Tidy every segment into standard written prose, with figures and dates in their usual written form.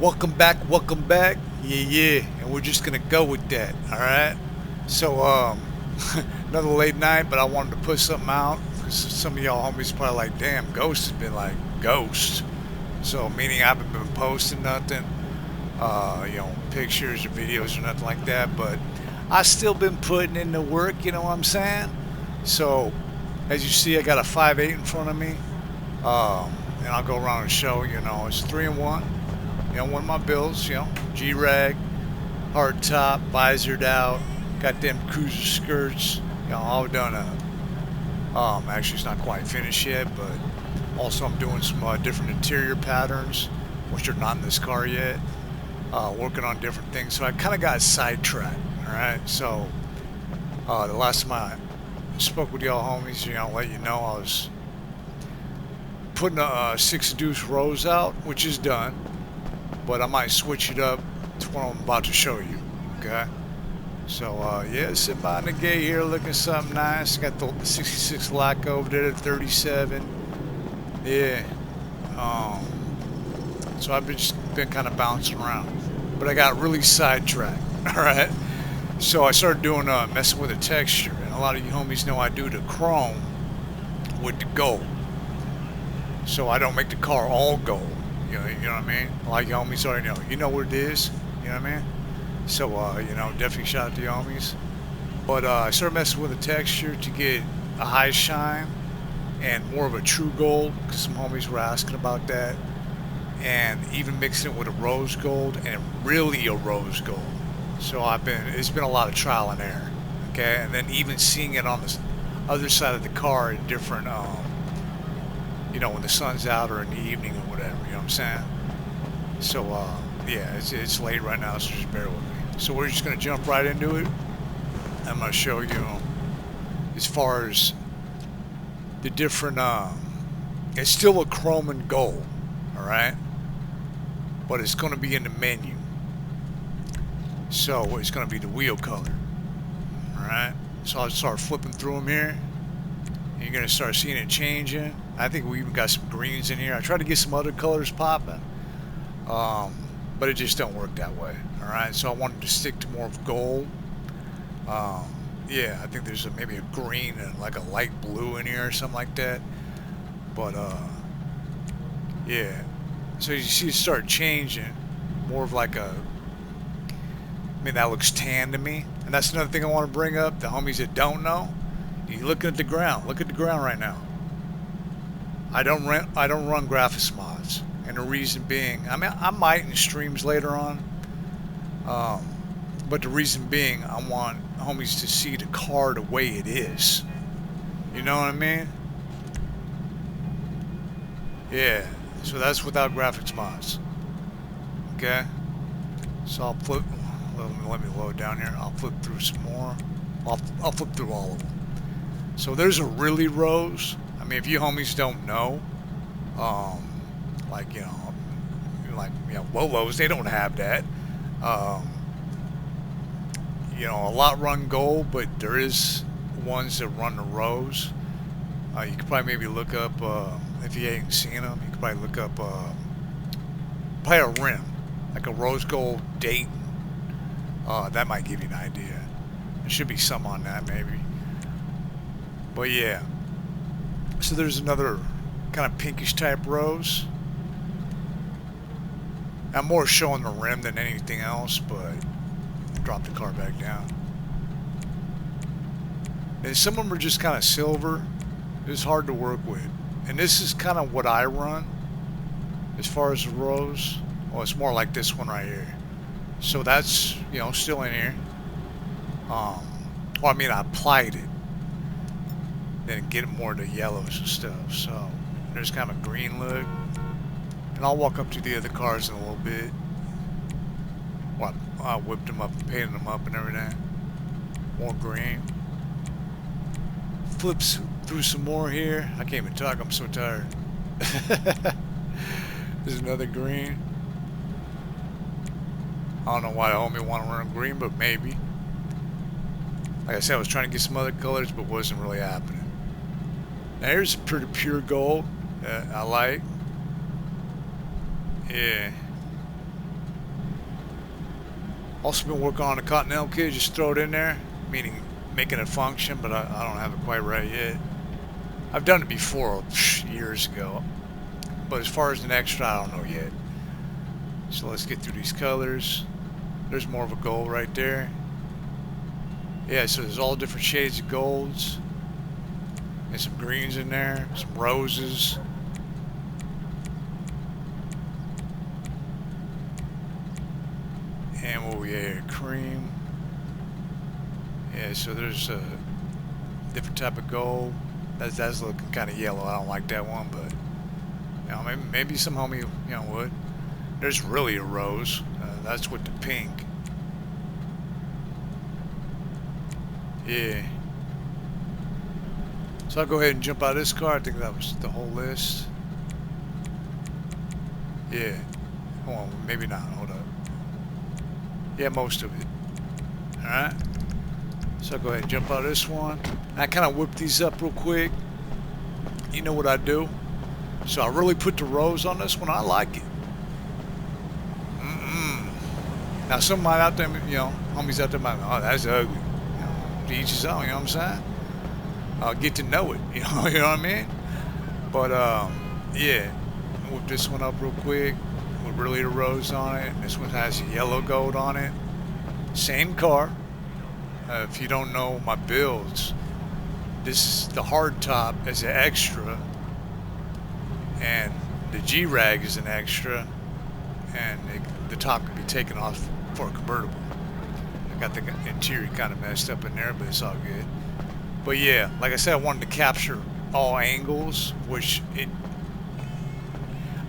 Welcome back, welcome back. Yeah, and we're just gonna go with that, alright? So, another late night, but I wanted to put something out. Some of y'all homies probably like, damn, Ghost has been like, Ghost. So, meaning I haven't been posting nothing, pictures or videos or nothing like that, but I still been putting in the work, you know what I'm saying? So, as you see, I got a 5.8 in front of me, and I'll go around and show, it's 3-in-1. One of my builds, G-Rag, hard top, visored out, got them cruiser skirts, all done up. Actually, it's not quite finished yet, but also I'm doing some different interior patterns, which are not in this car yet, working on different things. So I kind of got sidetracked, all right? So the last time I spoke with y'all homies, let you know I was putting a 6 deuce rose out, which is done. But I might switch it up to what I'm about to show you, okay? So, yeah, sitting behind the gate here looking something nice. Got the 66 lock over there at 37. Yeah. So I've just been kind of bouncing around. But I got really sidetracked, all right? So I started doing, messing with the texture. And a lot of you homies know I do the chrome with the gold. So I don't make the car all gold. You know what I mean? Like your homies already know. You know what it is. You know what I mean? So, definitely shout out to your homies. But I started messing with the texture to get a high shine and more of a true gold, because some homies were asking about that. And even mixing it with a rose gold and really a rose gold. So it's been a lot of trial and error. Okay? And then even seeing it on the other side of the car in different, when the sun's out or in the evening or whatever, you know what I'm saying? So, yeah, it's late right now, so just bear with me. So we're just going to jump right into it. I'm going to show you as far as the different, it's still a chrome and gold, all right? But it's going to be in the menu. So it's going to be the wheel color, all right? So I'll start flipping through them here. And you're going to start seeing it changing. I think we even got some greens in here. I tried to get some other colors popping, but it just don't work that way. All right, so I wanted to stick to more of gold. Yeah, I think there's maybe a green and like a light blue in here or something like that. But yeah. So you see it start changing, more of like that looks tan to me. And that's another thing I want to bring up. The homies that don't know, you looking at the ground. Look at the ground right now. I don't run graphics mods, and the reason being, I might in streams later on, but the reason being, I want homies to see the car the way it is. You know what I mean? Yeah. So that's without graphics mods. Okay. So I'll flip. Let me load down here. I'll flip through some more. I'll flip through all of them. So there's a really rose. If you homies don't know, Wolos, they don't have that. A lot run gold, but there is ones that run the rose. You could probably maybe look up, if you ain't seen them, you could probably look up, probably a rim, like a rose gold Dayton. That might give you an idea. There should be some on that maybe. But yeah. So there's another kind of pinkish type rose. I'm more showing the rim than anything else, but drop the car back down. And some of them are just kind of silver. It's hard to work with. And this is kind of what I run as far as the rose. Well, it's more like this one right here. So that's, still in here. I applied it. Then get more of the yellows and stuff. So there's kind of a green look. And I'll walk up to the other cars in a little bit. Well, I whipped them up and painted them up and everything. More green. Flips through some more here. I can't even talk, I'm so tired. There's another green. I don't know why the homie want to run green, but maybe. Like I said, I was trying to get some other colors, but wasn't really happening. Now here's a pretty pure gold that I like. Yeah. Also been working on a Continental kit, just throw it in there, meaning making it function, but I don't have it quite right yet. I've done it before, years ago, but as far as an extra, I don't know yet. So let's get through these colors. There's more of a gold right there. Yeah, so there's all different shades of golds. And some greens in there, some roses. And what we had, cream. Yeah, so there's a different type of gold. That's looking kind of yellow. I don't like that one, but you know, maybe some homie, you know, would. There's really a rose. That's with the pink. Yeah. So I'll go ahead and jump out of this car. I think that was the whole list. Yeah. Hold on, maybe not. Hold up. Yeah, most of it. Alright. So I'll go ahead and jump out of this one. I kind of whip these up real quick. You know what I do? So I really put the rose on this one. I like it. Now, some might out there, you know, homies out there might, oh, that's ugly. You know, to each his own, you know what I'm saying? I'll get to know it, you know what I mean? But, yeah, whip this one up real quick with really the rose on it. This one has yellow gold on it. Same car. If you don't know my builds, this is the hard top as an extra, and the G-Rag is an extra, and the top can be taken off for a convertible. I got the interior kind of messed up in there, but it's all good. But yeah, like I said, I wanted to capture all angles, which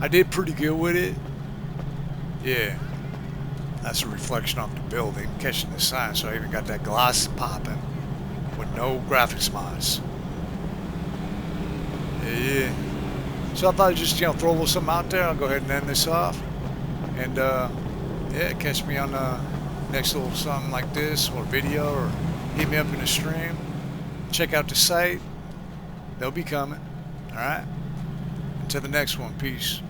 I did pretty good with it. Yeah, that's a reflection off the building, catching the sun, so I even got that gloss popping with no graphics mods. Yeah. So I thought I'd just, you know, throw a little something out there. I'll go ahead and end this off. And, yeah, catch me on the next little something like this or video, or hit me up in the stream. Check out the site. They'll be coming. All right. Until the next one. Peace.